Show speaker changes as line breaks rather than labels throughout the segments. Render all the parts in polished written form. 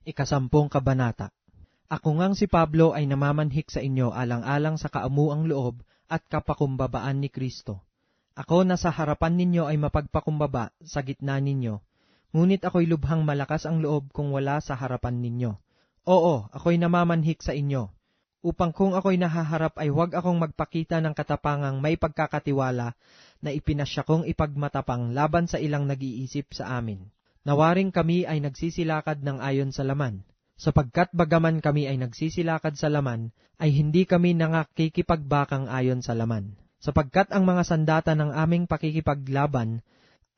Ikasampung kabanata. Ako ngang si Pablo ay namamanhik sa inyo alang-alang sa kaamuang loob at kapakumbabaan ni Kristo. Ako na sa harapan ninyo ay mapagpakumbaba sa gitna ninyo, ngunit ako'y lubhang malakas ang loob kung wala sa harapan ninyo. Oo, ako'y namamanhik sa inyo, upang kung ako'y nahaharap ay huwag akong magpakita ng katapangang may pagkakatiwala na ipinasya kong ipagmatapang laban sa ilang nag-iisip sa amin. Nawaring kami ay nagsisilakad ng ayon sa laman, sapagkat bagaman kami ay nagsisilakad sa laman, ay hindi kami nangakikipagbakang ayon sa laman. Sapagkat ang mga sandata ng aming pakikipaglaban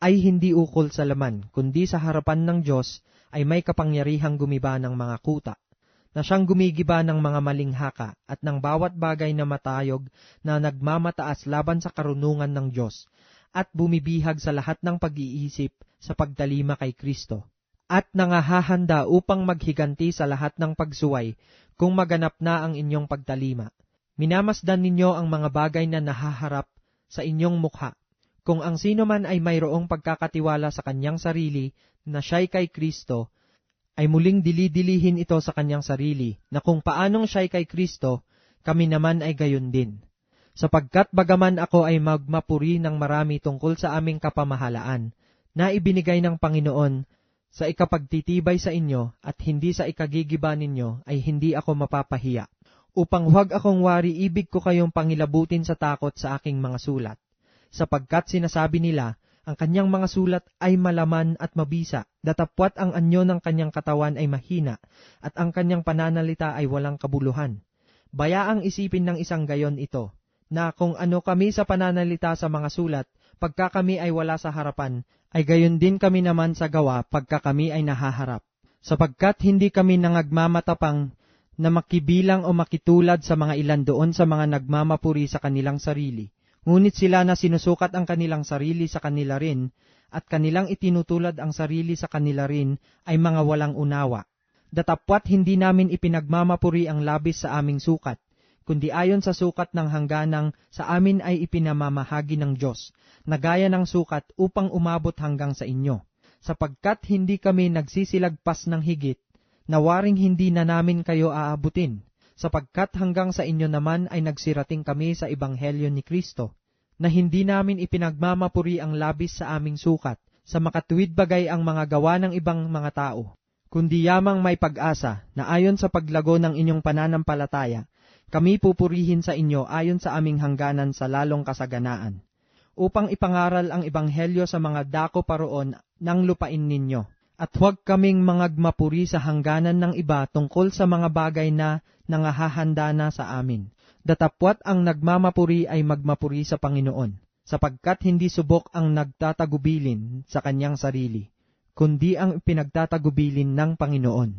ay hindi ukol sa laman, kundi sa harapan ng Diyos ay may kapangyarihang gumiba ng mga kuta, na siyang gumigiba ng mga maling haka at ng bawat bagay na matayog na nagmamataas laban sa karunungan ng Diyos, at bumibihag sa lahat ng pag-iisip sa pagtalima kay Kristo, at nangahahanda upang maghiganti sa lahat ng pagsuway kung maganap na ang inyong pagtalima. Minamasdan ninyo ang mga bagay na nahaharap sa inyong mukha. Kung ang sino man ay mayroong pagkakatiwala sa kanyang sarili na siya'y kay Kristo, ay muling dilidilihin ito sa kanyang sarili, na kung paanong siya'y kay Kristo, kami naman ay gayon din. Sapagkat bagaman ako ay magmapuri ng marami tungkol sa aming kapamahalaan, na ibinigay ng Panginoon sa ikapagtitibay sa inyo at hindi sa ikagigiba ninyo, ay hindi ako mapapahiya. Upang huwag akong wari, ibig ko kayong pangilabutin sa takot sa aking mga sulat. Sapagkat sinasabi nila, ang kanyang mga sulat ay malaman at mabisa, datapwat ang anyo ng kanyang katawan ay mahina, at ang kanyang pananalita ay walang kabuluhan. Bayaang isipin ng isang gayon ito, na kung ano kami sa pananalita sa mga sulat, pagka kami ay wala sa harapan, ay gayon din kami naman sa gawa pagka kami ay nahaharap. Sapagkat hindi kami nangagmamatapang na makibilang o makitulad sa mga ilan doon sa mga nagmamapuri sa kanilang sarili. Ngunit sila na sinusukat ang kanilang sarili sa kanila rin, at kanilang itinutulad ang sarili sa kanila rin, ay mga walang unawa. Datapwat hindi namin ipinagmamapuri ang labis sa aming sukat, kundi ayon sa sukat ng hangganang sa amin ay ipinamamahagi ng Diyos, na gaya ng sukat upang umabot hanggang sa inyo. Sapagkat hindi kami nagsisilagpas ng higit, nawaring hindi na namin kayo aabutin, sapagkat hanggang sa inyo naman ay nagsirating kami sa Ebanghelyo ni Kristo, na hindi namin ipinagmamapuri ang labis sa aming sukat, sa makatuwid bagay ang mga gawa ng ibang mga tao, kundi yamang may pag-asa, na ayon sa paglago ng inyong pananampalataya, kami pupurihin sa inyo ayon sa aming hangganan sa lalong kasaganaan, upang ipangaral ang Ebanghelyo sa mga dako paroon ng lupain ninyo. At huwag kaming mangagmapuri sa hangganan ng iba tungkol sa mga bagay na nangahahanda na sa amin. Datapwat ang nagmamapuri ay magmapuri sa Panginoon, sapagkat hindi subok ang nagtatagubilin sa kanyang sarili, kundi ang pinagtatagubilin ng Panginoon.